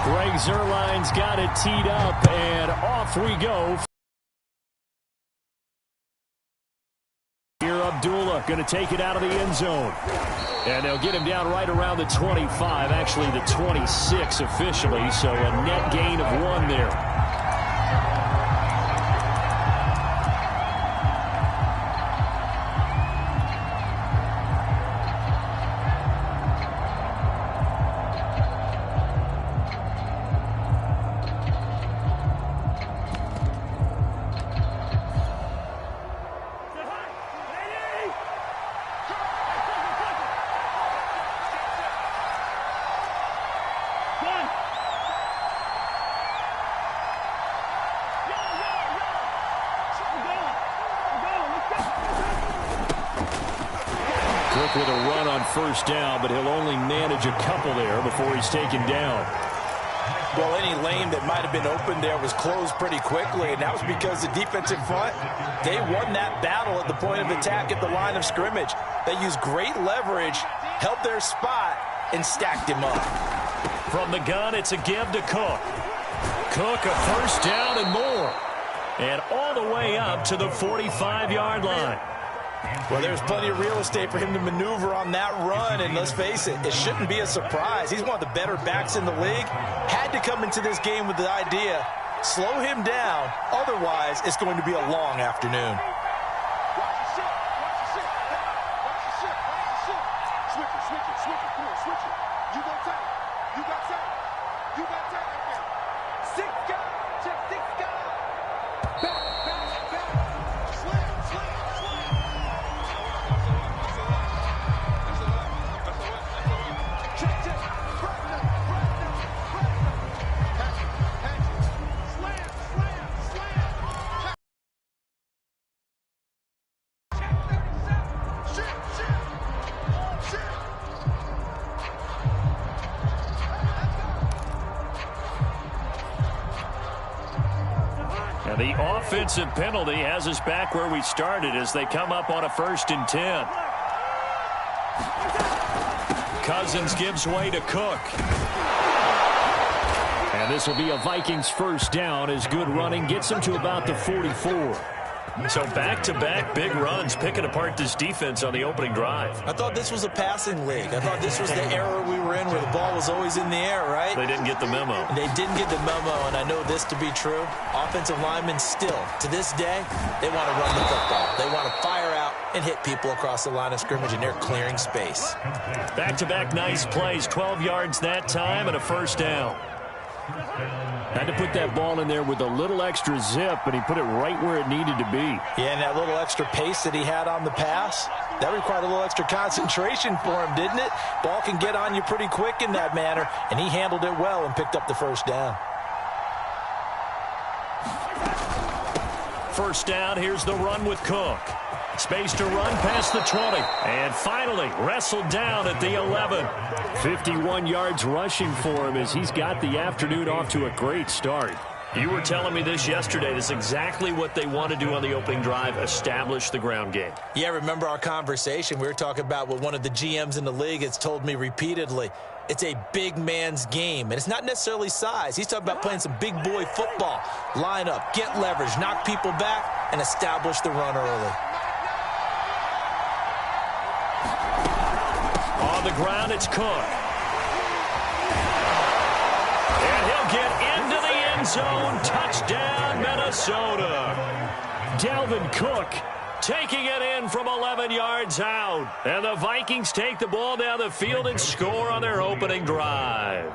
Greg Zuerlein's got it teed up, and off we go. Here Abdullah going to take it out of the end zone. And they'll get him down right around the 25, actually the 26 officially, so a net gain of 1 there. With a run on first down, but he'll only manage a couple there before he's taken down. Well, any lane that might have been open there was closed pretty quickly, and that was because the defensive front, they won that battle at the point of attack at the line of scrimmage. They used great leverage, held their spot, and stacked him up. From the gun, it's a give to Cook. Cook, a first down and more. And all the way up to the 45-yard line. Well, there's plenty of real estate for him to maneuver on that run, and let's face it, it shouldn't be a surprise. He's one of the better backs in the league. Had to come into this game with the idea, slow him down, otherwise it's going to be a long afternoon. The offensive penalty has us back where we started as they come up on a 1st and 10. Cousins gives way to Cook. And this will be a Vikings first down as good running gets them to about the 44. So back-to-back big runs picking apart this defense on the opening drive. I thought this was a passing league. I thought this was the era we were in where the ball was always in the air, right? They didn't get the memo. They didn't get the memo, and I know this to be true. Offensive linemen still, to this day, they want to run the football. They want to fire out and hit people across the line of scrimmage, and they're clearing space. Back-to-back nice plays, 12 yards that time and a first down. Had to put that ball in there with a little extra zip, and he put it right where it needed to be. Yeah, and that little extra pace that he had on the pass, that required a little extra concentration for him, didn't it? Ball can get on you pretty quick in that manner, and he handled it well and picked up the first down. First down, here's the run with Cook. Space to run past the 20. And finally, wrestled down at the 11. 51 yards rushing for him as he's got the afternoon off to a great start. You were telling me this yesterday. This is exactly what they want to do on the opening drive, establish the ground game. Yeah, remember our conversation? We were talking about what one of the GMs in the league has told me repeatedly. It's a big man's game, and it's not necessarily size. He's talking about playing some big boy football. Line up, get leverage, knock people back, and establish the run early. On the ground, it's Cook. And he'll get into the end zone. Touchdown, Minnesota. Dalvin Cook taking it in from 11 yards out. And the Vikings take the ball down the field and score on their opening drive.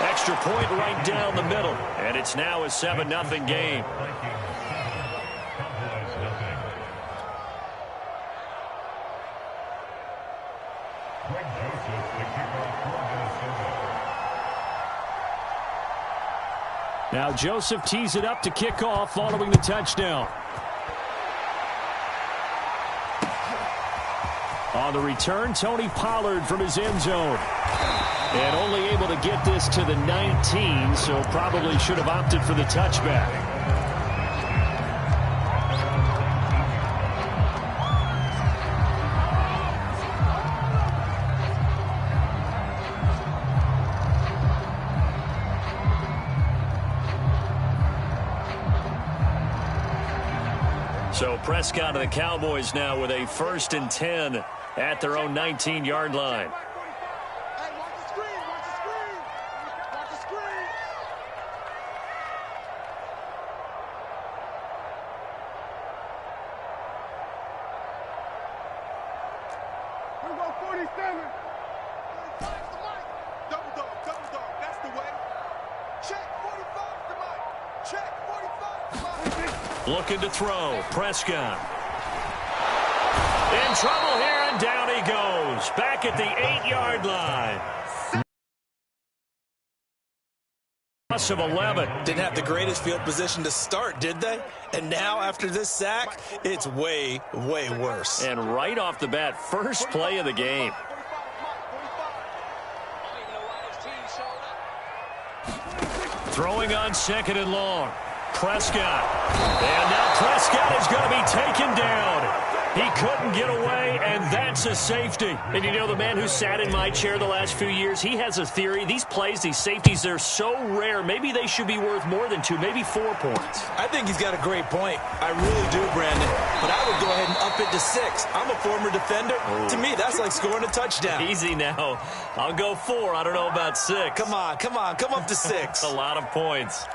Extra point right down the middle. And it's now a 7-0 game. Now Joseph tees it up to kick off following the touchdown. On the return, Tony Pollard from his end zone. And only able to get this to the 19, so probably should have opted for the touchback. So Prescott and the Cowboys now with a 1st and 10 at their own 19-yard line. Looking to throw. Prescott. In trouble here, and down he goes. Back at the 8-yard line. Loss of 11. Didn't have the greatest field position to start, did they? And now, after this sack, it's way, way worse. And right off the bat, first play of the game. Throwing on 2nd and long. Prescott. And now Prescott is going to be taken down. He couldn't get away, and that's a safety. And you know, the man who sat in my chair the last few years, he has a theory. These plays, these safeties, they're so rare. Maybe they should be worth more than 2, maybe 4 points. I think he's got a great point. I really do, Brandon. But I would go ahead and up it to 6. I'm a former defender. To me, that's like scoring a touchdown. Easy now. I'll go 4. I don't know about 6. Come on. Come up to 6. A lot of points.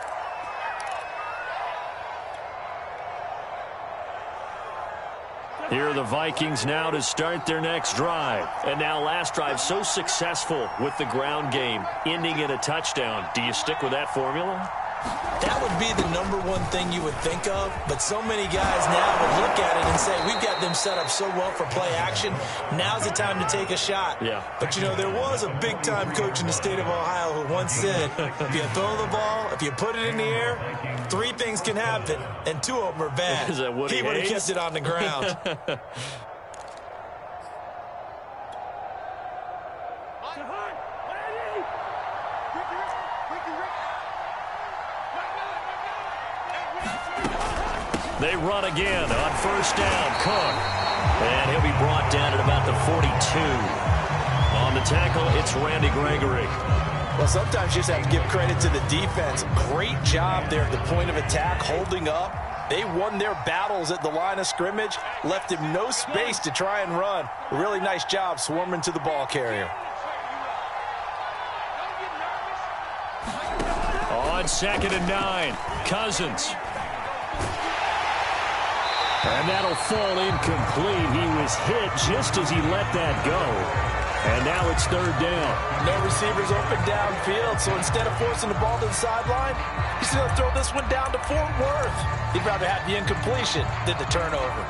Here are the Vikings now to start their next drive. And now last drive so successful with the ground game, ending in a touchdown. Do you stick with that formula? That would be the #1 thing you would think of, but so many guys now would look at it and say, we've got them set up so well for play action. Now's the time to take a shot. Yeah. But, you know, there was a big-time coach in the state of Ohio who once said, if you throw the ball, if you put it in the air, 3 things can happen, and 2 of them are bad. Is that Woody He would have Hayes? kept it on the ground. They run again on 1st down. Cook. And he'll be brought down at about the 42. On the tackle, it's Randy Gregory. Well, sometimes you just have to give credit to the defense. Great job there at the point of attack, holding up. They won their battles at the line of scrimmage, left him no space to try and run. A really nice job swarming to the ball carrier. On 2nd and 9, Cousins. And that'll fall incomplete. He was hit just as he let that go. And now it's 3rd down. No receivers open downfield, so instead of forcing the ball to the sideline, he's going to throw this one down to Fort Worth. He'd rather have the incompletion than the turnover.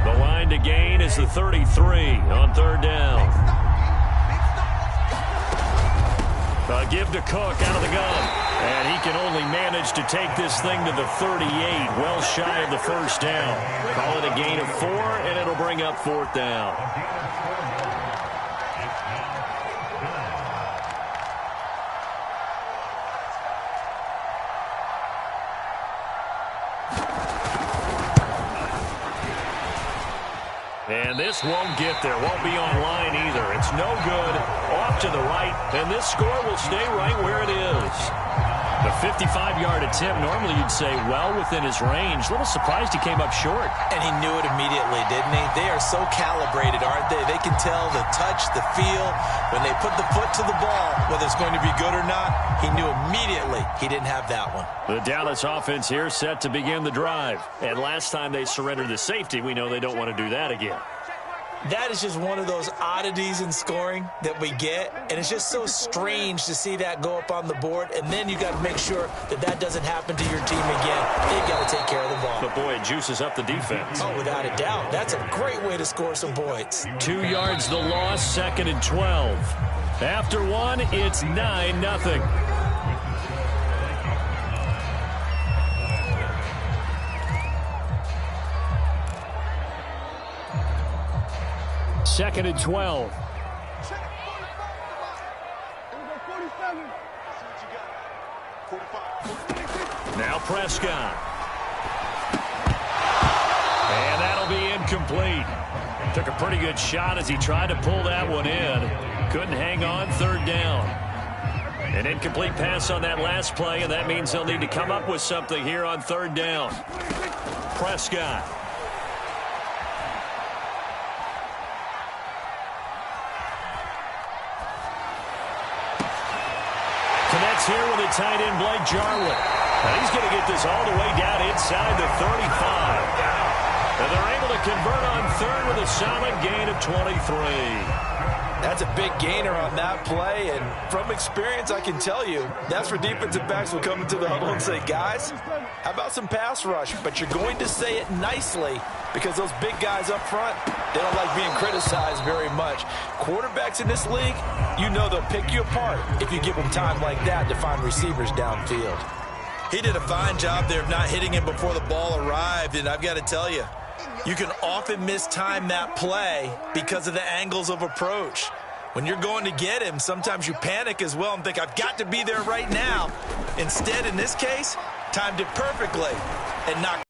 The line to gain is the 33 on 3rd down. A give to Cook out of the gun. And he can only manage to take this thing to the 38, well shy of the 1st down. Call it a gain of 4, and it'll bring up 4th down. And this won't get there, won't be online either. It's no good, off to the right, and this score will stay right where it is. The 55-yard attempt, normally you'd say well within his range. A little surprised he came up short. And he knew it immediately, didn't he? They are so calibrated, aren't they? They can tell the touch, the feel. When they put the foot to the ball, whether it's going to be good or not, he knew immediately he didn't have that one. The Dallas offense here set to begin the drive. And last time they surrendered the safety, we know they don't want to do that again. That is just one of those oddities in scoring that we get, and it's just so strange to see that go up on the board, and then you got to make sure that that doesn't happen to your team again. They've got to take care of the ball. But, boy, it juices up the defense. Oh, without a doubt. That's a great way to score some points. 2 yards the loss, 2nd and 12. After 1, it's 9-0. Second and 12. Now Prescott. And that'll be incomplete. Took a pretty good shot as he tried to pull that one in. Couldn't hang on, 3rd down. An incomplete pass on that last play, and that means they'll need to come up with something here on third down. Prescott. Connects here with a tight end, Blake Jarwin. And he's going to get this all the way down inside the 35. And they're able to convert on third with a solid gain of 23. That's a big gainer on that play, and from experience, I can tell you, that's where defensive backs will come into the huddle and say, guys, how about some pass rush? But you're going to say it nicely because those big guys up front, they don't like being criticized very much. Quarterbacks in this league, you know they'll pick you apart if you give them time like that to find receivers downfield. He did a fine job there of not hitting him before the ball arrived, and I've got to tell you, you can often mistime that play because of the angles of approach. When you're going to get him, sometimes you panic as well and think, I've got to be there right now. Instead, in this case, timed it perfectly and knocked.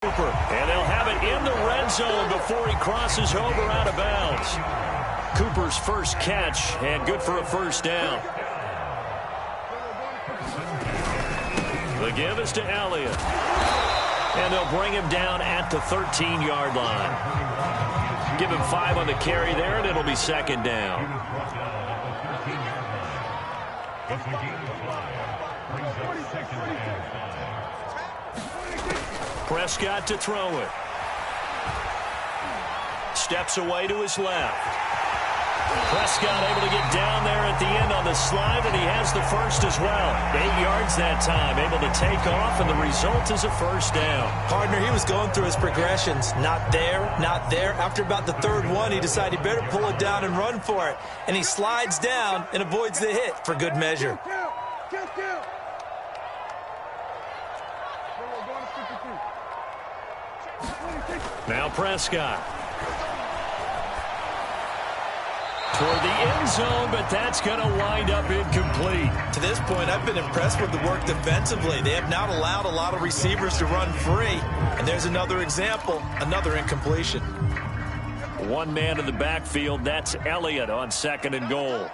And they'll have it in the red zone before he crosses over out of bounds. Cooper's first catch, and good for a first down. The give is to Elliott. And they'll bring him down at the 13-yard line. Give him 5 on the carry there, and it'll be second down. Prescott to throw it. Steps away to his left. Prescott able to get down there at the end on the slide, and he has the first as well. 8 yards that time, able to take off, and the result is a first down. Partner, he was going through his progressions. Not there, not there. After about the third one, he decided he better pull it down and run for it. And he slides down and avoids the hit for good measure. Now Prescott. Toward the end zone, but that's going to wind up incomplete. To this point, I've been impressed with the work defensively. They have not allowed a lot of receivers to run free. And there's another example, another incompletion. One man in the backfield, that's Elliott on second and goal.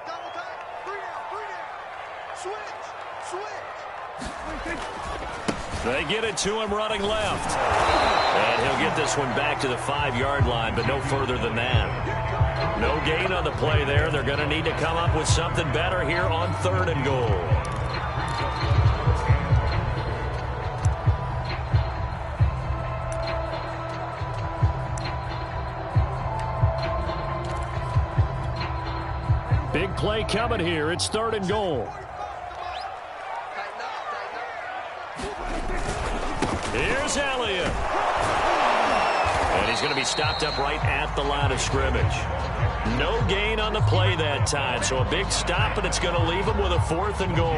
They get it to him running left. And he'll get this one back to the 5-yard line, but no further than that. No gain on the play there. They're going to need to come up with something better here on third and goal. Big play coming here. It's third and goal. Here's Elliott. And he's going to be stopped up right at the line of scrimmage. No gain on the play that time, so a big stop, and it's going to leave him with a 4th and goal.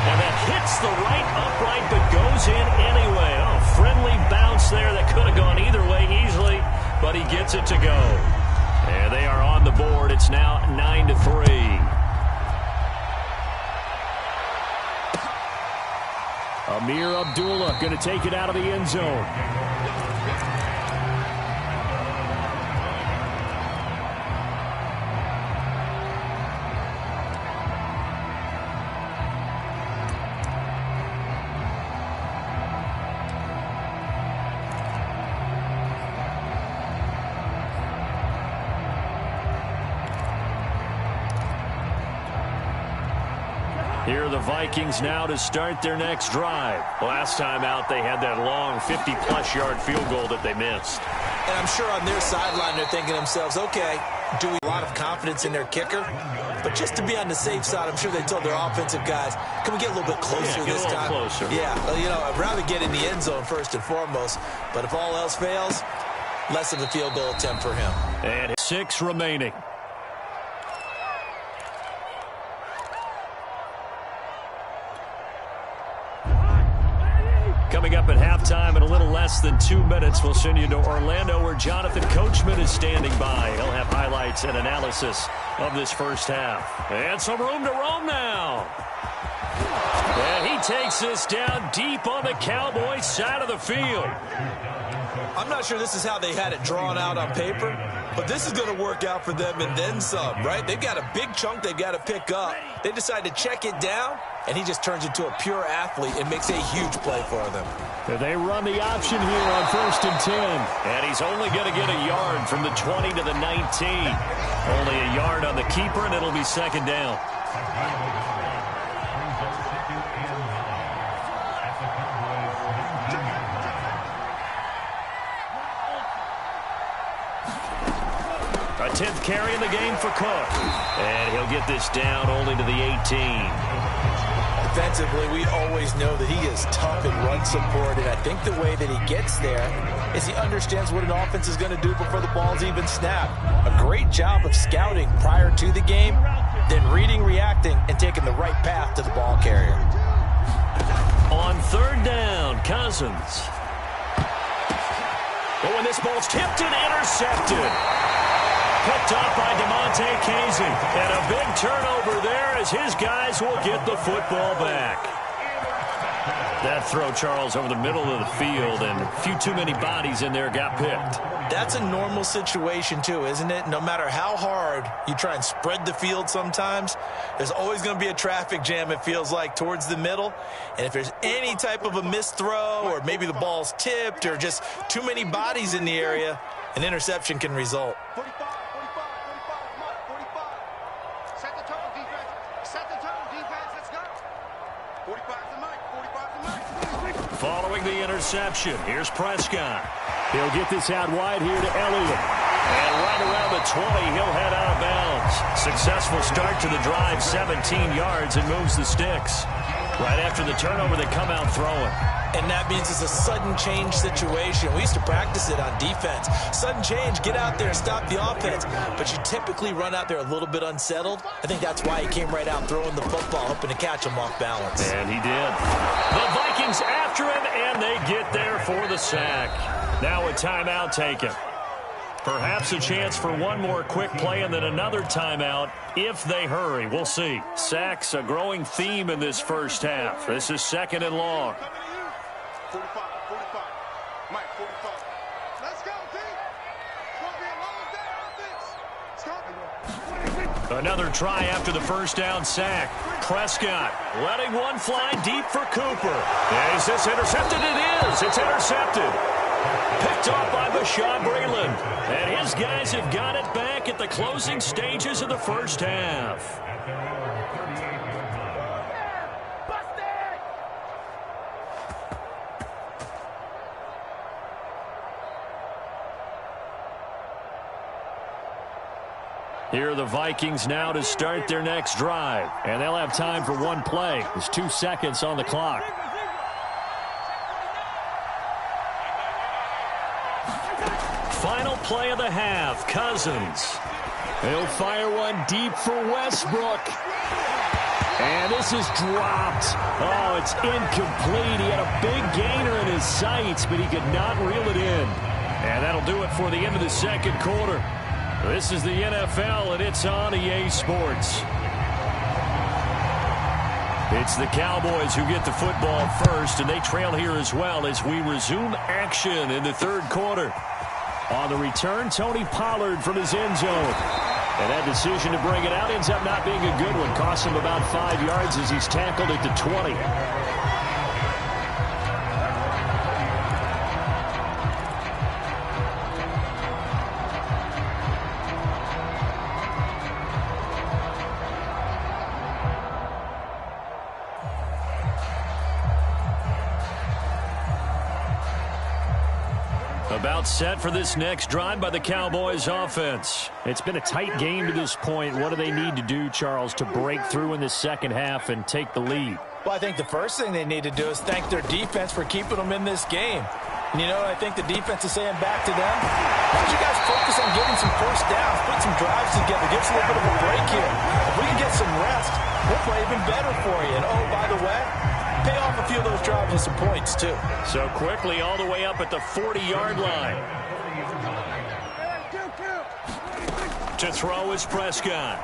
And that hits the right upright, but goes in anyway. Oh, friendly bounce there that could have gone either way easily, but he gets it to go. And they are on the board. It's now 9-3. Amir Abdullah going to take it out of the end zone. Here are the Vikings now to start their next drive. Last time out, they had that long 50-plus yard field goal that they missed. And I'm sure on their sideline, they're thinking to themselves, okay, do we have a lot of confidence in their kicker? But just to be on the safe side, I'm sure they told their offensive guys, can we get a little bit closer this time? Closer. Yeah, well, you know, I'd rather get in the end zone first and foremost. But if all else fails, less of a field goal attempt for him. And 6 remaining. Coming up at halftime in a little less than 2 minutes, we'll send you to Orlando where Jonathan Coachman is standing by. He'll have highlights and analysis of this first half. And some room to roam now. And he takes this down deep on the Cowboys side of the field. I'm not sure this is how they had it drawn out on paper, but this is going to work out for them and then some, right? They've got a big chunk they've got to pick up. They decide to check it down, and he just turns into a pure athlete and makes a huge play for them. They run the option here on 1st and 10. And he's only going to get a yard from the 20 to the 19. Only a yard on the keeper, and it'll be 2nd down. A 10th carry in the game for Cook. And he'll get this down only to the 18. Defensively, we always know that he is tough in run support, and I think the way that he gets there is he understands what an offense is going to do before the ball's even snapped. A great job of scouting prior to the game, then reading, reacting, and taking the right path to the ball carrier. On 3rd down, Cousins. But when this ball's tipped and intercepted. Picked up by DeMonte Casey. And a big turnover there as his guys will get the football back. That throw, Charles, over the middle of the field, and a few too many bodies in there got picked. That's a normal situation, too, isn't it? No matter how hard you try and spread the field sometimes, there's always going to be a traffic jam, it feels like, towards the middle. And if there's any type of a missed throw, or maybe the ball's tipped, or just too many bodies in the area, an interception can result. Following the interception, here's Prescott. He'll get this out wide here to Elliott. And right around the 20, he'll head out of bounds. Successful start to the drive, 17 yards, and moves the sticks. Right after the turnover, they come out throwing. And that means it's a sudden change situation. We used to practice it on defense. Sudden change, get out there and stop the offense. But you typically run out there a little bit unsettled. I think that's why he came right out throwing the football, hoping to catch him off balance. And he did. The Vikings after him, and they get there for the sack. Now a timeout taken. Perhaps a chance for one more quick play and then another timeout if they hurry. We'll see. Sacks, a growing theme in this first half. This is 2nd and long. 45, Mike, 45. Let's go, D. It's going to be a long day on this. Another try after the first down sack. Prescott letting one fly deep for Cooper. Is this intercepted? It is. It's intercepted. Picked off by Bashaud Breeland. And his guys have got it back at the closing stages of the first half. Here are the Vikings now to start their next drive. And they'll have time for one play. There's 2 seconds on the clock. Final play of the half, Cousins. He'll fire one deep for Westbrook. And this is dropped. Oh, it's incomplete. He had a big gainer in his sights, but he could not reel it in. And that'll do it for the end of the second quarter. This is the NFL, and it's on EA Sports. It's the Cowboys who get the football first, and they trail here as well as we resume action in the third quarter. On the return, Tony Pollard from his end zone. And that decision to bring it out ends up not being a good one. Costs him about 5 yards as he's tackled at the 20. About set for this next drive by the Cowboys offense. It's been a tight game to this point. What do they need to do, Charles, to break through in the second half and take the lead? Well, I think the first thing they need to do is thank their defense for keeping them in this game. And, you know, I think the defense is saying back to them, why don't you guys focus on getting some first downs, put some drives together, give us a little bit of a break here. If we can get some rest, we'll play even better for you. And, oh, by the way, pay off a few of those drives with some points, too. So quickly all the way up at the 40-yard line. To throw is Prescott.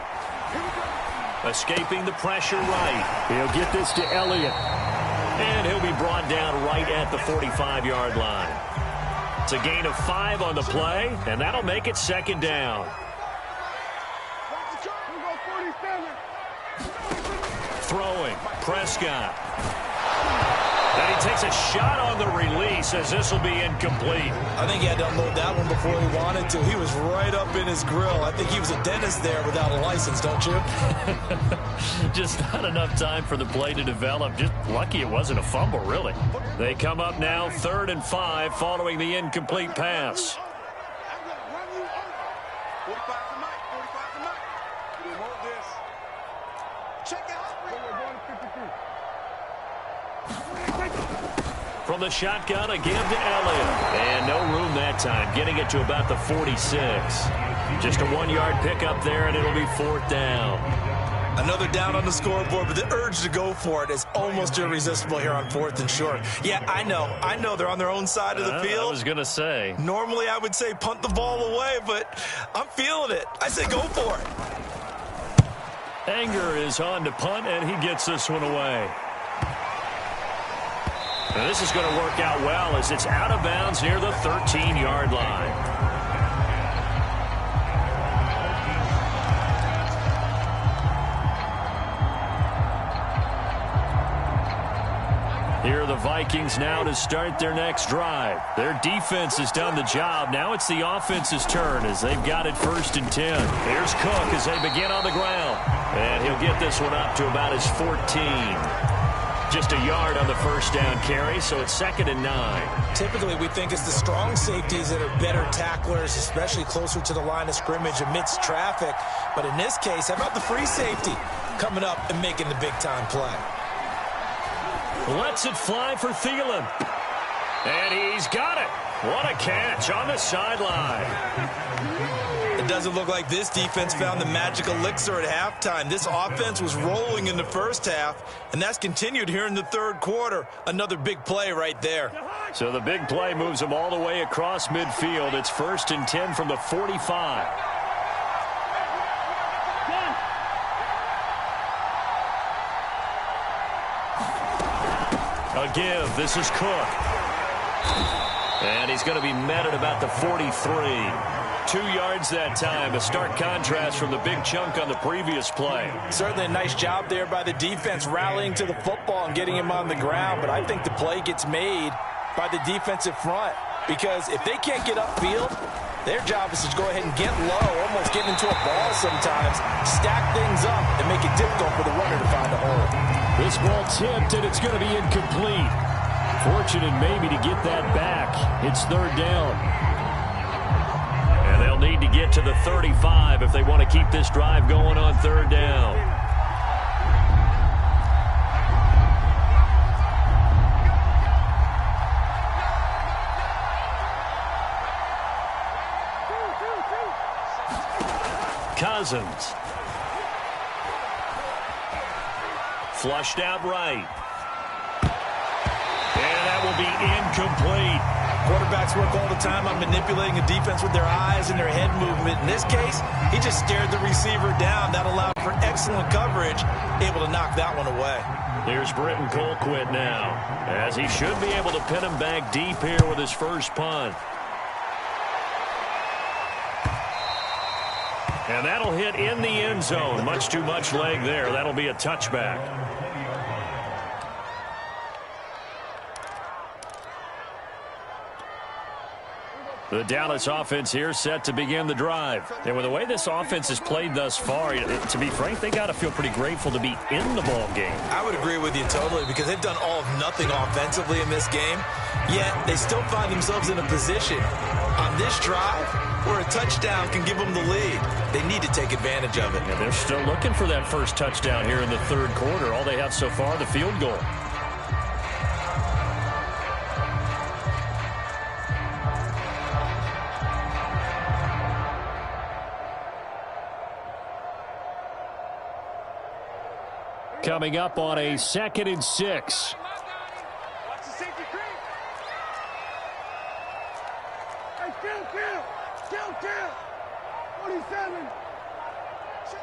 Escaping the pressure right. He'll get this to Elliott. And he'll be brought down right at the 45-yard line. It's a gain of 5 on the play, and that'll make it second down. Throwing, Prescott. And he takes a shot on the release as this will be incomplete. I think he had to unload that one before he wanted to. He was right up in his grill. I think he was a dentist there without a license, don't you? Just not enough time for the play to develop. Just lucky it wasn't a fumble, really. They come up now 3rd and 5 following the incomplete pass. From the shotgun, a give to Elliott. And no room that time, getting it to about the 46. Just a 1-yard pickup there, and it'll be 4th down. Another down on the scoreboard, but the urge to go for it is almost irresistible here on 4th and short. Yeah, I know they're on their own side of the field. I was going to say. Normally, I would say punt the ball away, but I'm feeling it. I say go for it. Anger is on to punt, and he gets this one away. Now this is going to work out well as it's out of bounds near the 13-yard line. Here are the Vikings now to start their next drive. Their defense has done the job. Now it's the offense's turn as they've got it 1st and 10. Here's Cook as they begin on the ground. And he'll get this one up to about his 14. Just a yard on the first down carry, so it's 2nd and 9. Typically, we think it's the strong safeties that are better tacklers, especially closer to the line of scrimmage amidst traffic. But in this case, how about the free safety coming up and making the big-time play? Lets it fly for Thielen. And he's got it. What a catch on the sideline. It doesn't look like this defense found the magic elixir at halftime. This offense was rolling in the first half, and that's continued here in the 3rd quarter. Another big play right there. So the big play moves them all the way across midfield. It's 1st and 10 from the 45. A give. This is Cook. And he's going to be met at about the 43. 2 yards that time. A stark contrast from the big chunk on the previous play. Certainly a nice job there by the defense rallying to the football and getting him on the ground. But I think the play gets made by the defensive front. Because if they can't get upfield, their job is to go ahead and get low, almost get into a ball sometimes, stack things up, and make it difficult for the runner to find a hole. This ball tipped, and it's going to be incomplete. Fortunate maybe to get that back. It's 3rd down. And they'll need to get to the 35 if they want to keep this drive going on 3rd down. Cousins. Flushed out right. And that will be incomplete. Quarterbacks work all the time on manipulating a defense with their eyes and their head movement. In this case, he just stared the receiver down. That allowed for excellent coverage, able to knock that one away. Here's Britton Colquitt now, as he should be able to pin him back deep here with his first punt. And that'll hit in the end zone. Much too much leg there. That'll be a touchback. The Dallas offense here set to begin the drive. And with the way this offense has played thus far, to be frank, they got to feel pretty grateful to be in the ball game. I would agree with you totally because they've done all of nothing offensively in this game, yet they still find themselves in a position on this drive where a touchdown can give them the lead. They need to take advantage of it. And they're still looking for that first touchdown here in the 3rd quarter. All they have so far, the field goal. coming up on a 2nd and 6. Watch the safety creep. Hey, kill. 47. Check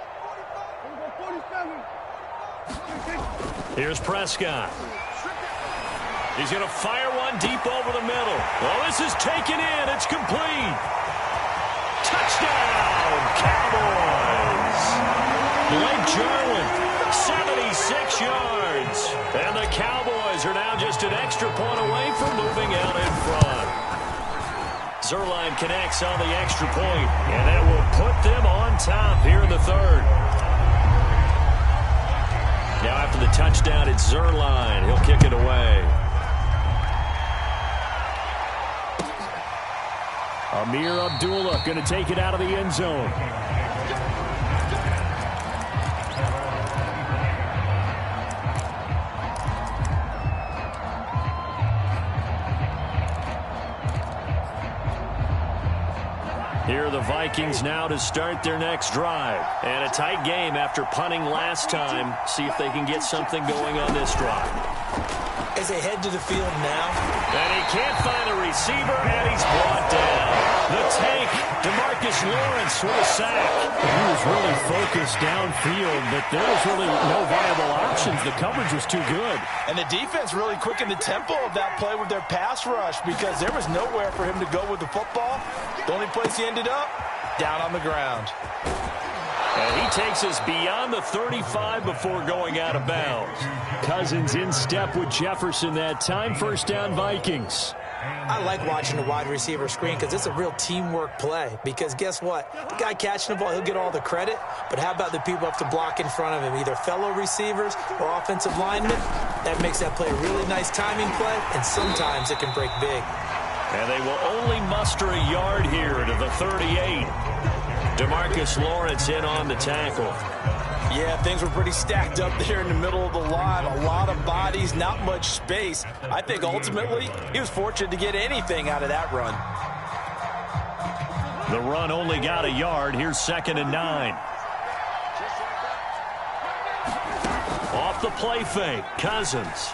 45. Here's Prescott. He's going to fire one deep over the middle. Well, this is taken in. It's complete. Touchdown, Cowboys. Blake Jarwin, 76 yards. And the Cowboys are now just an extra point away from moving out in front. Zerline connects on the extra point, and that will put them on top here in the 3rd. Now after the touchdown, it's Zerline. He'll kick it away. Amir Abdullah going to take it out of the end zone. Here are the Vikings now to start their next drive. And a tight game after punting last time. See if they can get something going on this drive. As they head to the field now. And he can't find a receiver, and he's brought down. The tank, DeMarcus Lawrence with a sack. He was really focused downfield, but there was really no viable options. The coverage was too good. And the defense really quickened the tempo of that play with their pass rush because there was nowhere for him to go with the football. The only place he ended up, down on the ground. And he takes us beyond the 35 before going out of bounds. Cousins in step with Jefferson that time. First down, Vikings. I like watching the wide receiver screen because it's a real teamwork play. Because guess what? The guy catching the ball, he'll get all the credit. But how about the people up to block in front of him, either fellow receivers or offensive linemen? That makes that play a really nice timing play, and sometimes it can break big. And they will only muster a yard here to the 38. DeMarcus Lawrence in on the tackle. Yeah, things were pretty stacked up there in the middle of the line. A lot of bodies, not much space. I think ultimately he was fortunate to get anything out of that run. The run only got a yard. Here's 2nd and 9. Off the play fake, Cousins.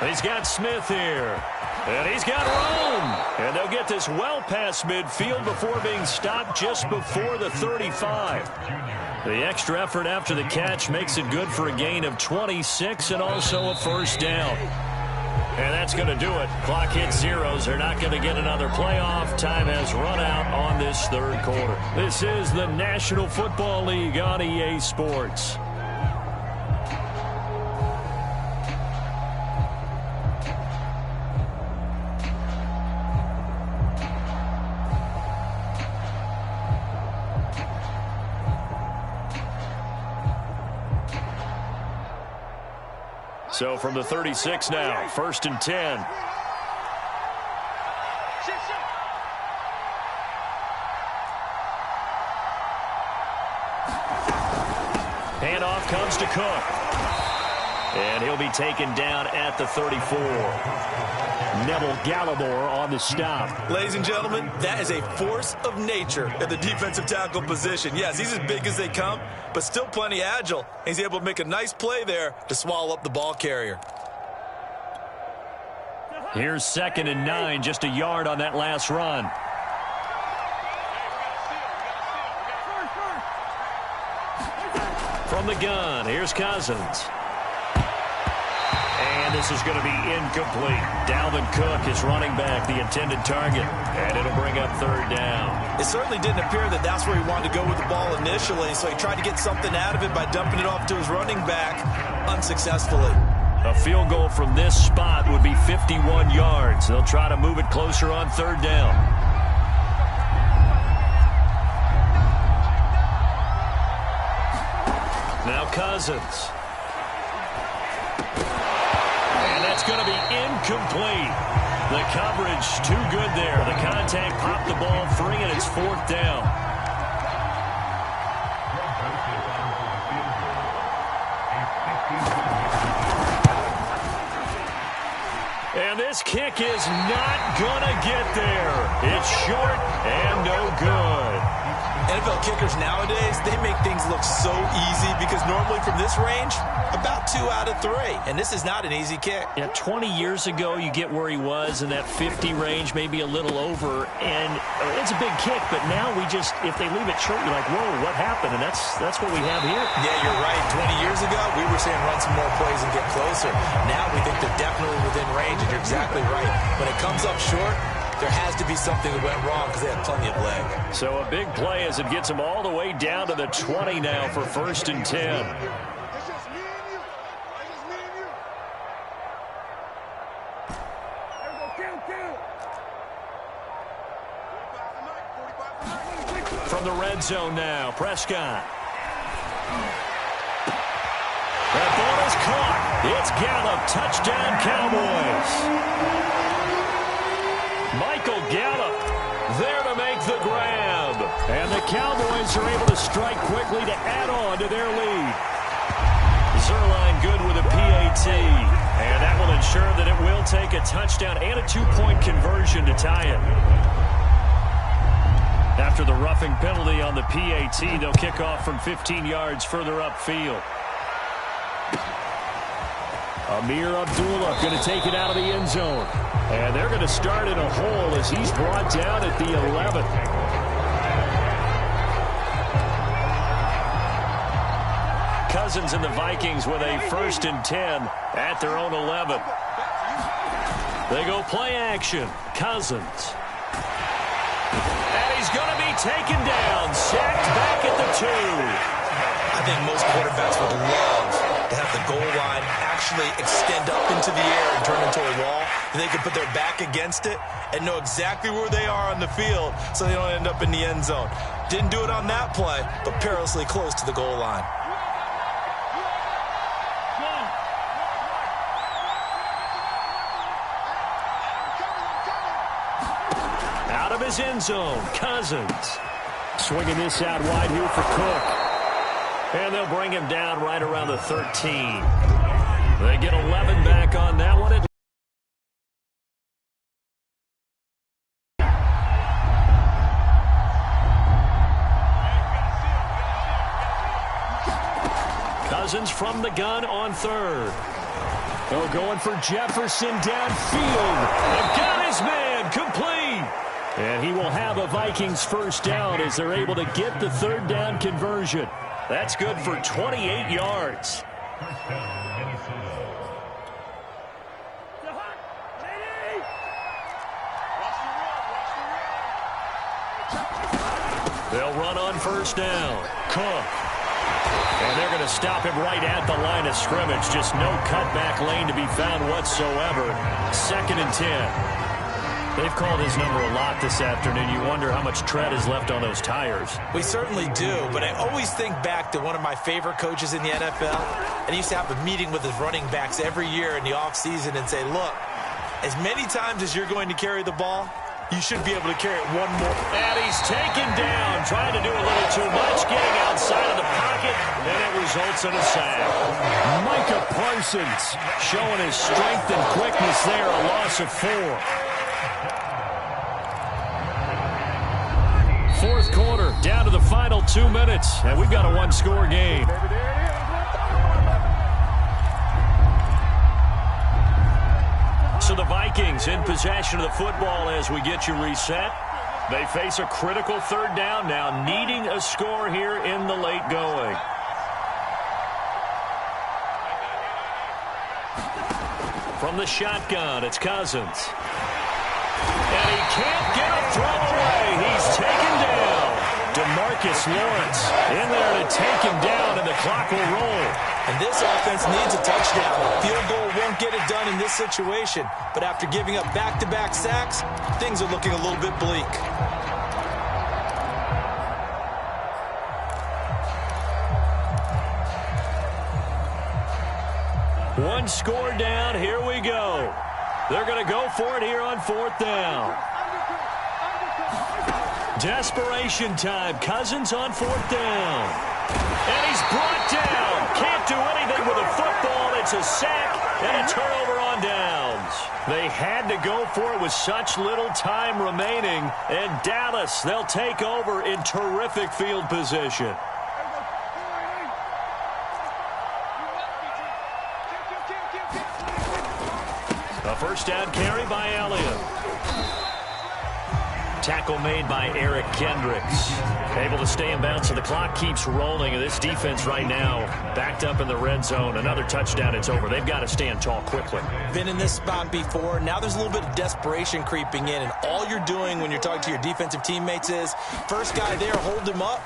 He's got Smith here. And he's got room. And they'll get this well past midfield before being stopped just before the 35. The extra effort after the catch makes it good for a gain of 26 and also a first down. And that's going to do it. Clock hits zeros. They're not going to get another playoff. Time has run out on this 3rd quarter. This is the National Football League on EA Sports. So from the 36 now, 1st and 10. Handoff comes to Cook. And he'll be taken down at the 34. Neville Gallimore on the stop. Ladies and gentlemen, that is a force of nature at the defensive tackle position. Yes, he's as big as they come, but still plenty agile. He's able to make a nice play there to swallow up the ball carrier. Here's 2nd and 9, just a yard on that last run. From the gun, here's Cousins. And this is going to be incomplete. Dalvin Cook is running back, the intended target, and it'll bring up 3rd down. It certainly didn't appear that that's where he wanted to go with the ball initially, so he tried to get something out of it by dumping it off to his running back unsuccessfully. A field goal from this spot would be 51 yards. They'll try to move it closer on 3rd down. Now Cousins. It's going to be incomplete. The coverage too good there. The contact popped the ball free, and it's 4th down. And this kick is not going to get there. It's short and no good. NFL kickers nowadays, they make things look so easy because normally from this range, about 2 out of 3. And this is not an easy kick. Yeah, 20 years ago, you get where he was in that 50 range, maybe a little over, and it's a big kick. But now we just, if they leave it short, you're like, whoa, what happened? And that's what we have here. Yeah, you're right. 20 years ago, we were saying run some more plays and get closer. Now we think they're definitely within range, and you're exactly right. When it comes up short, there has to be something that went wrong because they have plenty of leg. So a big play as it gets them all the way down to the 20 now for 1st and 10. It's just me and you. It's just me and you. There we go. Kill. 45 tonight. From the red zone now, Prescott. That ball is caught. It's Gallup. Touchdown, Cowboys. Michael Gallup there to make the grab. And the Cowboys are able to strike quickly to add on to their lead. Zerline good with a PAT. And that will ensure that it will take a touchdown and a 2-point conversion to tie it. After the roughing penalty on the PAT, they'll kick off from 15 yards further upfield. Amir Abdullah going to take it out of the end zone. And they're going to start in a hole as he's brought down at the 11. Cousins and the Vikings with a 1st and 10 at their own 11. They go play action. Cousins. And he's going to be taken down. Sacked back at the 2. I think most quarterbacks would love to have the goal line actually extend up into the air and turn into a wall. And they can put their back against it and know exactly where they are on the field so they don't end up in the end zone. Didn't do it on that play, but perilously close to the goal line. Out of his end zone, Cousins. Swinging this out wide here for Cook. And they'll bring him down right around the 13. They get 11 back on that one. Cousins from the gun on 3rd. Oh, going for Jefferson downfield. And got his man complete. And he will have a Vikings 1st down as they're able to get the 3rd down conversion. That's good for 28 yards. They'll run on 1st down. Cook. And they're going to stop him right at the line of scrimmage. Just no cutback lane to be found whatsoever. 2nd and 10. They've called his number a lot this afternoon. You wonder how much tread is left on those tires. We certainly do, but I always think back to one of my favorite coaches in the NFL. And he used to have a meeting with his running backs every year in the offseason and say, look, as many times as you're going to carry the ball, you should be able to carry it one more. And he's taken down, trying to do a little too much, getting outside of the pocket, and it results in a sack. Micah Parsons showing his strength and quickness there, a loss of 4. 4th quarter, down to the final 2 minutes, and we've got a 1-score game. So the Vikings in possession of the football as we get you reset. They face a critical 3rd down now, needing a score here in the late going. From the shotgun, it's Cousins. And he can't get a throw away. He's taken down. DeMarcus Lawrence in there to take him down, and the clock will roll. And this offense needs a touchdown. Field goal won't get it done in this situation. But after giving up back-to-back sacks, things are looking a little bit bleak. One score down. Here we go. They're going to go for it here on 4th down. Desperation time. Cousins on 4th down. And he's brought down. Can't do anything with a football. It's a sack and a turnover on downs. They had to go for it with such little time remaining. And Dallas, they'll take over in terrific field position. A first down carry by Elliott. Tackle made by Eric Kendricks. Able to stay in bounds, so the clock keeps rolling. And this defense right now backed up in the red zone. Another touchdown, it's over. They've got to stand tall quickly. Been in this spot before. Now there's a little bit of desperation creeping in. And all you're doing when you're talking to your defensive teammates is first guy there, hold him up.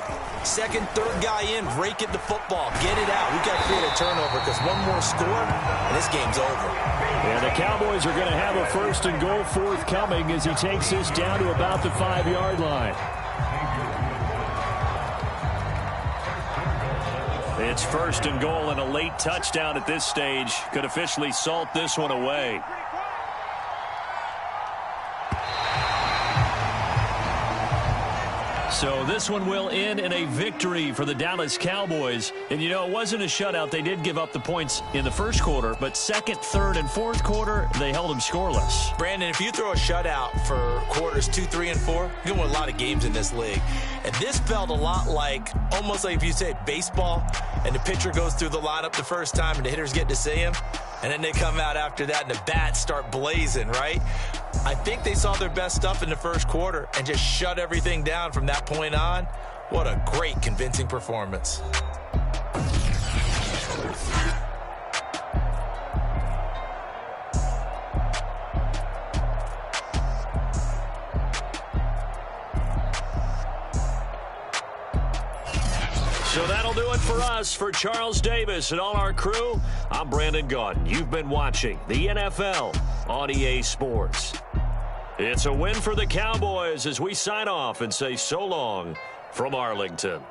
Second, third guy in, rake it the football. Get it out. We've got to create a turnover because one more score, and this game's over. And the Cowboys are going to have a first and goal forthcoming as he takes this down to about the 5-yard line. It's first and goal, and a late touchdown at this stage could officially salt this one away. So this one will end in a victory for the Dallas Cowboys. And, you know, it wasn't a shutout. They did give up the points in the first quarter, but second, third, and fourth quarter, they held them scoreless. Brandon, if you throw a shutout for quarters 2, 3, and 4, you're going to win a lot of games in this league. And this felt a lot like, almost like if you said baseball, and the pitcher goes through the lineup the first time, and the hitters get to see him, and then they come out after that, and the bats start blazing, right? I think they saw their best stuff in the first quarter and just shut everything down from that point on. What a great, convincing performance. So that'll do it for us. For Charles Davis and all our crew, I'm Brandon Gaudin. You've been watching the NFL on EA Sports. It's a win for the Cowboys as we sign off and say so long from Arlington.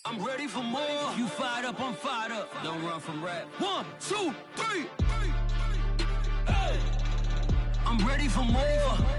I'm ready for more. You fired up, I'm fired up. Don't run from rap. 1, 2, 3. Hey. I'm ready for more.